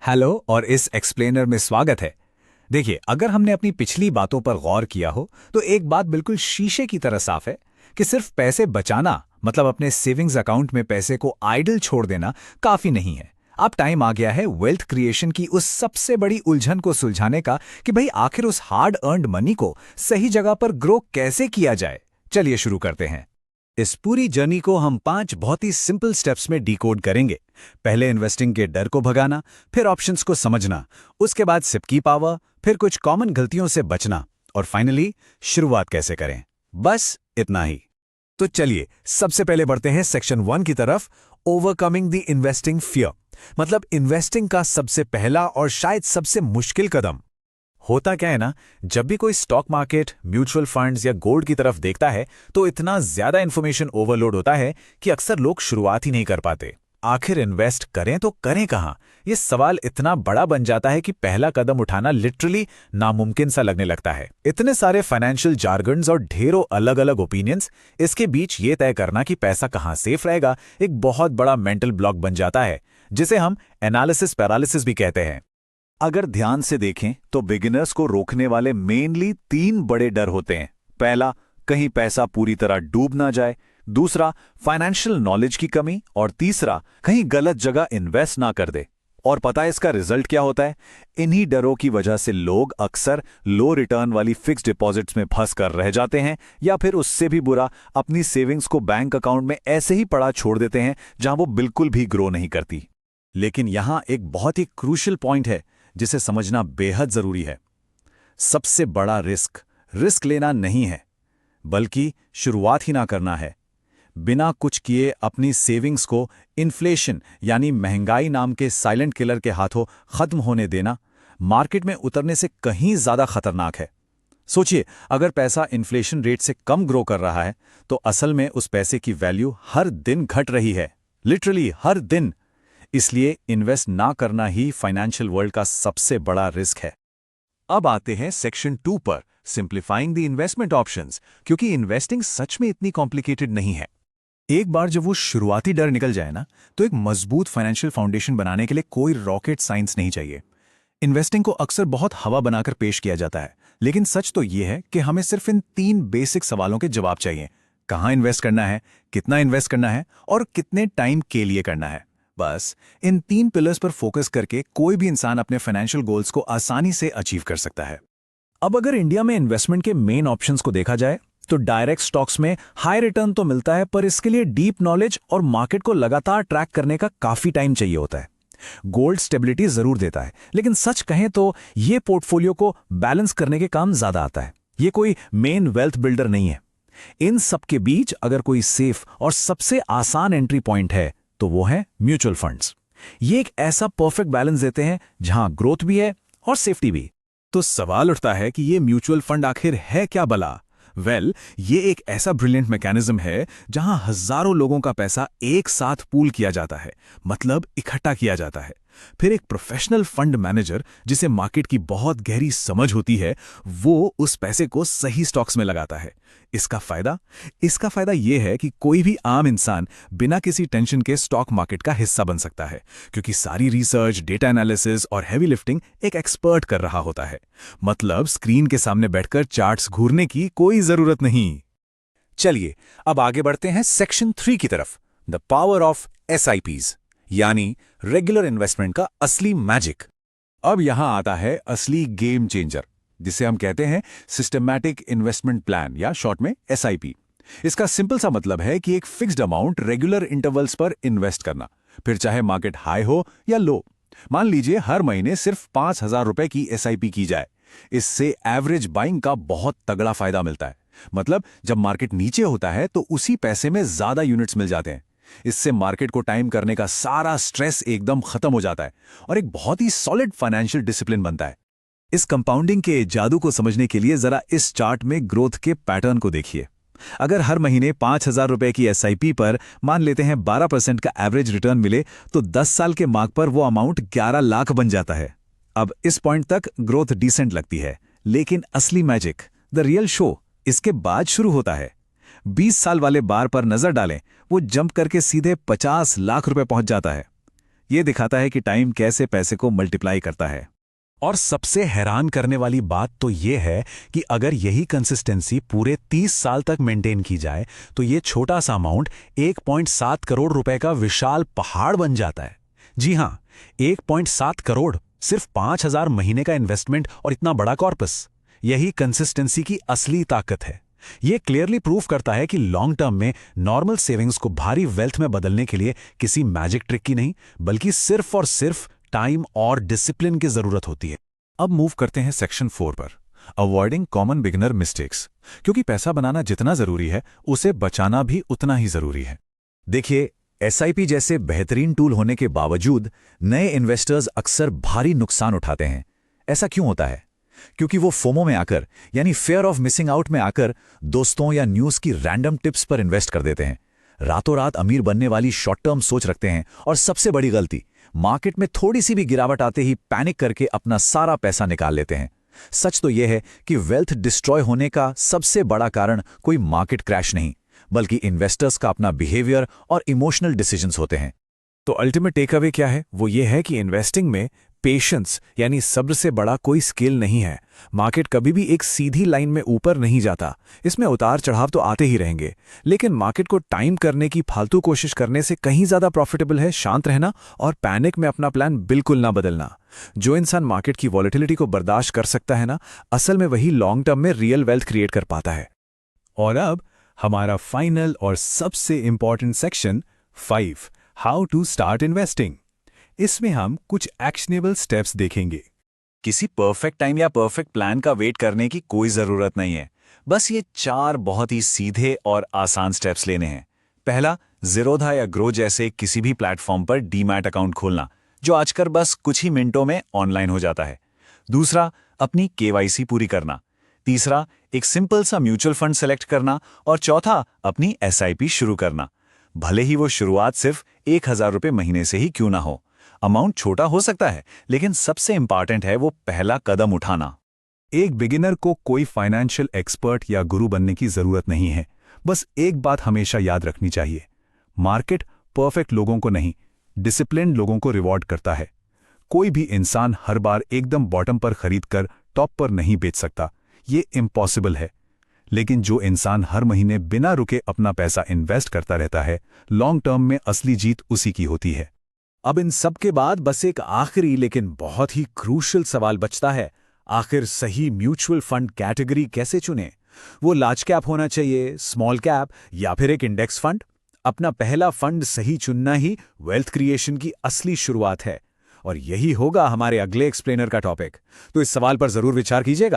Hello और इस explainer में स्वागत है। देखिए, अगर हमने अपनी पिछली बातों पर गौर किया हो तो एक बात बिल्कुल शीशे की तरह साफ है कि सिर्फ पैसे बचाना मतलब अपने सेविंग्स अकाउंट में पैसे को आइडल छोड़ देना काफी नहीं है। अब टाइम आ गया है वेल्थ क्रिएशन की उस सबसे बड़ी उलझन को सुलझाने का कि भाई आखिर उस हार्ड अर्न्ड मनी को सही जगह पर ग्रो कैसे किया जाए। चलिए शुरू करते हैं। इस पूरी जर्नी को हम 5 बहुत ही सिंपल स्टेप्स में डिकोड करेंगे। पहले इन्वेस्टिंग के डर को भगाना, फिर ऑप्शंस को समझना, उसके बाद सिप की पावर, फिर कुछ कॉमन गलतियों से बचना और फाइनली शुरुआत कैसे करें। बस इतना ही। तो चलिए सबसे पहले बढ़ते हैं सेक्शन 1 की तरफ, ओवरकमिंग द इन्वेस्टिंग फियर। मतलब इन्वेस्टिंग का सबसे पहला और शायद सबसे मुश्किल कदम। होता क्या है ना, जब भी कोई स्टॉक मार्केट, म्यूचुअल फंड्स या गोल्ड की तरफ देखता है तो इतना ज्यादा इन्फॉर्मेशन ओवरलोड होता है कि अक्सर लोग शुरुआत ही नहीं कर पाते। आखिर इन्वेस्ट करें तो करें कहां, ये सवाल इतना बड़ा बन जाता है कि पहला कदम उठाना लिटरली नामुमकिन सा लगने लगता है। इतने सारे फाइनेंशियल जार्गन्स और ढेरों अलग अलग ओपिनियंस, इसके बीच ये तय करना कि पैसा कहां सेफ रहेगा एक बहुत बड़ा मेंटल ब्लॉक बन जाता है, जिसे हम एनालिसिस पैरालिसिस भी कहते हैं। अगर ध्यान से देखें तो बिगिनर्स को रोकने वाले मेनली 3 बड़े डर होते हैं। पहला, कहीं पैसा पूरी तरह डूब ना जाए। दूसरा, फाइनेंशियल नॉलेज की कमी। और तीसरा, कहीं गलत जगह इन्वेस्ट ना कर दे। और पता है इसका रिजल्ट क्या होता है? इन्हीं डरों की वजह से लोग अक्सर लो रिटर्न वाली फिक्स डिपॉजिट्स में फंस कर रह जाते हैं, या फिर उससे भी बुरा, अपनी सेविंग्स को बैंक अकाउंट में ऐसे ही पड़ा छोड़ देते हैं जहां वो बिल्कुल भी ग्रो नहीं करती। लेकिन यहां एक बहुत ही क्रूशियल पॉइंट है जिसे समझना बेहद जरूरी है। सबसे बड़ा रिस्क लेना नहीं है, बल्कि शुरुआत ही ना करना है। बिना कुछ किए अपनी सेविंग्स को इन्फ्लेशन यानी महंगाई नाम के साइलेंट किलर के हाथों खत्म होने देना मार्केट में उतरने से कहीं ज्यादा खतरनाक है। सोचिए, अगर पैसा इन्फ्लेशन रेट से कम ग्रो कर रहा है तो असल में उस पैसे की वैल्यू हर दिन घट रही है, लिटरली हर दिन। इसलिए इन्वेस्ट ना करना ही फाइनेंशियल वर्ल्ड का सबसे बड़ा रिस्क है। अब आते हैं सेक्शन 2 पर, सिंप्लीफाइंग द इन्वेस्टमेंट ऑप्शंस, क्योंकि इन्वेस्टिंग सच में इतनी कॉम्प्लिकेटेड नहीं है। एक बार जब वो शुरुआती डर निकल जाए ना, तो एक मजबूत फाइनेंशियल फाउंडेशन बनाने के लिए कोई रॉकेट साइंस नहीं चाहिए। इन्वेस्टिंग को अक्सर बहुत हवा बनाकर पेश किया जाता है, लेकिन सच तो ये है कि हमें सिर्फ इन 3 बेसिक सवालों के जवाब चाहिए। कहाँ इन्वेस्ट करना है, कितना इन्वेस्ट करना है और कितने टाइम के लिए करना है। बस इन 3 पिलर्स पर फोकस करके कोई भी इंसान अपने फाइनेंशियल गोल्स को आसानी से अचीव कर सकता है। अब अगर इंडिया में इन्वेस्टमेंट के मेन ऑप्शंस को देखा जाए तो डायरेक्ट स्टॉक्स में हाई रिटर्न तो मिलता है, पर इसके लिए डीप नॉलेज और मार्केट को लगातार ट्रैक करने का काफी टाइम चाहिए होता है। गोल्ड स्टेबिलिटी जरूर देता है, लेकिन सच कहें तो ये पोर्टफोलियो को बैलेंस करने के काम ज्यादा आता है। ये कोई मेन वेल्थ बिल्डर नहीं है। इन सब के बीच अगर कोई सेफ और सबसे आसान एंट्री पॉइंट है तो वो है म्यूचुअल फंड्स। ये एक ऐसा परफेक्ट बैलेंस देते हैं जहां ग्रोथ भी है और सेफ्टी भी। तो सवाल उठता है कि ये म्यूचुअल फंड आखिर है क्या भला? ये एक ऐसा ब्रिलियंट मैकेनिज्म है जहां हजारों लोगों का पैसा एक साथ पूल किया जाता है, मतलब इकट्ठा किया जाता है। फिर एक प्रोफेशनल फंड मैनेजर जिसे मार्केट की बहुत गहरी समझ होती है, वो उस पैसे को सही स्टॉक्स में लगाता है। इसका फायदा यह है कि कोई भी आम इंसान बिना किसी टेंशन के स्टॉक मार्केट का हिस्सा बन सकता है, क्योंकि सारी रिसर्च, डेटा एनालिसिस और हैवी लिफ्टिंग एक एक्सपर्ट कर रहा होता है। मतलब स्क्रीन के सामने बैठकर चार्ट्स घूरने की कोई जरूरत नहीं। चलिए अब आगे बढ़ते हैं सेक्शन 3 की तरफ, द पावर ऑफ SIPs यानी रेगुलर इन्वेस्टमेंट का असली मैजिक। अब यहां आता है असली गेम चेंजर, जिसे हम कहते हैं सिस्टमैटिक इन्वेस्टमेंट प्लान या शॉर्ट में SIP। इसका सिंपल सा मतलब है कि एक फिक्स्ड अमाउंट रेगुलर इंटरवल्स पर इन्वेस्ट करना, फिर चाहे मार्केट हाई हो या लो। मान लीजिए हर महीने सिर्फ 5,000 रुपए की SIP की जाए। इससे एवरेज बाइंग का बहुत तगड़ा फायदा मिलता है। मतलब जब मार्केट नीचे होता है तो उसी पैसे में ज्यादा यूनिट्स मिल जाते हैं। इससे मार्केट को टाइम करने का सारा स्ट्रेस एकदम खत्म हो जाता है और एक बहुत ही सॉलिड फाइनेंशियल डिसिप्लिन बनता है। इस कंपाउंडिंग के जादू को समझने के लिए जरा इस चार्ट में ग्रोथ के पैटर्न को देखिए। अगर हर महीने 5,000 रुपए की SIP पर मान लेते हैं 12% का एवरेज रिटर्न मिले तो 10 साल के मार्क पर वो अमाउंट 11 लाख बन जाता है। अब इस पॉइंट तक ग्रोथ डिसेंट लगती है, लेकिन असली मैजिक, द रियल शो, इसके बाद शुरू होता है। 20 साल वाले बार पर नजर डालें, वो जंप करके सीधे 50 लाख रुपए पहुंच जाता है। ये दिखाता है कि टाइम कैसे पैसे को मल्टीप्लाई करता है। और सबसे हैरान करने वाली बात तो ये है कि अगर यही कंसिस्टेंसी पूरे 30 साल तक मेंटेन की जाए तो ये छोटा सा अमाउंट 1.7 करोड़ रुपए का विशाल पहाड़ बन जाता है। जी हां, 1.7 करोड़, सिर्फ 5,000 महीने का इन्वेस्टमेंट और इतना बड़ा कॉर्पस। यही कंसिस्टेंसी की असली ताकत है। ये क्लियरली प्रूफ करता है कि लॉन्ग टर्म में नॉर्मल सेविंग्स को भारी वेल्थ में बदलने के लिए किसी मैजिक ट्रिक की नहीं, बल्कि सिर्फ और सिर्फ टाइम और डिसिप्लिन की जरूरत होती है। अब मूव करते हैं सेक्शन 4 पर, अवॉइडिंग कॉमन बिगिनर मिस्टेक्स। क्योंकि पैसा बनाना जितना जरूरी है, उसे बचाना भी उतना ही जरूरी है। देखिए, एसआईपी जैसे बेहतरीन टूल होने के बावजूद नए इन्वेस्टर्स अक्सर भारी नुकसान उठाते हैं। ऐसा क्यों होता है? क्योंकि वो फोमो में आकर, यानी फेयर ऑफ मिसिंग आउट में आकर, दोस्तों या न्यूज की रैंडम टिप्स पर इन्वेस्ट कर देते हैं। रातों रात अमीर बनने वाली शॉर्ट टर्म सोच रखते हैं और सबसे बड़ी गलती, मार्केट में थोड़ी सी भी गिरावट आते ही पैनिक करके अपना सारा पैसा निकाल लेते हैं। सच तो यह है कि वेल्थ डिस्ट्रॉय होने का सबसे बड़ा कारण कोई मार्केट क्रैश नहीं, बल्कि इन्वेस्टर्स का अपना बिहेवियर और इमोशनल डिसीजंस होते हैं। तो अल्टीमेट टेक अवे क्या है? वो ये है कि इन्वेस्टिंग में पेशेंस यानी सब्र से बड़ा कोई स्किल नहीं है। मार्केट कभी भी एक सीधी लाइन में ऊपर नहीं जाता, इसमें उतार चढ़ाव तो आते ही रहेंगे। लेकिन मार्केट को टाइम करने की फालतू कोशिश करने से कहीं ज्यादा प्रॉफिटेबल है शांत रहना और पैनिक में अपना प्लान बिल्कुल ना बदलना। जो इंसान मार्केट की वॉलेटिलिटी को बर्दाश्त कर सकता है ना, असल में वही लॉन्ग टर्म में रियल वेल्थ क्रिएट कर पाता है। और अब हमारा फाइनल और सबसे important section 5, how to start investing. इसमें हम कुछ एक्शनेबल स्टेप्स देखेंगे। किसी परफेक्ट टाइम या परफेक्ट प्लान का वेट करने की कोई जरूरत नहीं है। बस ये 4 बहुत ही सीधे और आसान स्टेप्स लेने हैं। पहला, ज़ीरोधा या ग्रो जैसे किसी भी प्लेटफॉर्म पर डीमैट अकाउंट खोलना, जो आजकल बस कुछ ही मिनटों में ऑनलाइन हो जाता है। दूसरा, अपनी केवाईसी पूरी करना। तीसरा, एक सिंपल सा म्यूचुअल फंड सेलेक्ट करना। और चौथा, अपनी एसआईपी शुरू करना। भले ही वो शुरुआत सिर्फ 1,000 रुपये महीने से ही क्यों ना हो। अमाउंट छोटा हो सकता है, लेकिन सबसे इंपॉर्टेंट है वो पहला कदम उठाना। एक बिगिनर को कोई फाइनेंशियल एक्सपर्ट या गुरु बनने की जरूरत नहीं है। बस एक बात हमेशा याद रखनी चाहिए, मार्केट परफेक्ट लोगों को नहीं, डिसिप्लिन्ड लोगों को रिवॉर्ड करता है। कोई भी इंसान हर बार एकदम बॉटम पर खरीदकर टॉप पर नहीं बेच सकता, ये इम्पॉसिबल है। लेकिन जो इंसान हर महीने बिना रुके अपना पैसा इन्वेस्ट करता रहता है, लॉन्ग टर्म में असली जीत उसी की होती है। अब इन सब के बाद बस एक आखिरी लेकिन बहुत ही क्रूशियल सवाल बचता है, आखिर सही म्यूचुअल फंड कैटेगरी कैसे चुनें? वो लार्ज कैप होना चाहिए, स्मॉल कैप, या फिर एक इंडेक्स फंड? अपना पहला फंड सही चुनना ही वेल्थ क्रिएशन की असली शुरुआत है। और यही होगा हमारे अगले एक्सप्लेनर का टॉपिक। तो इस सवाल पर जरूर विचार कीजिएगा।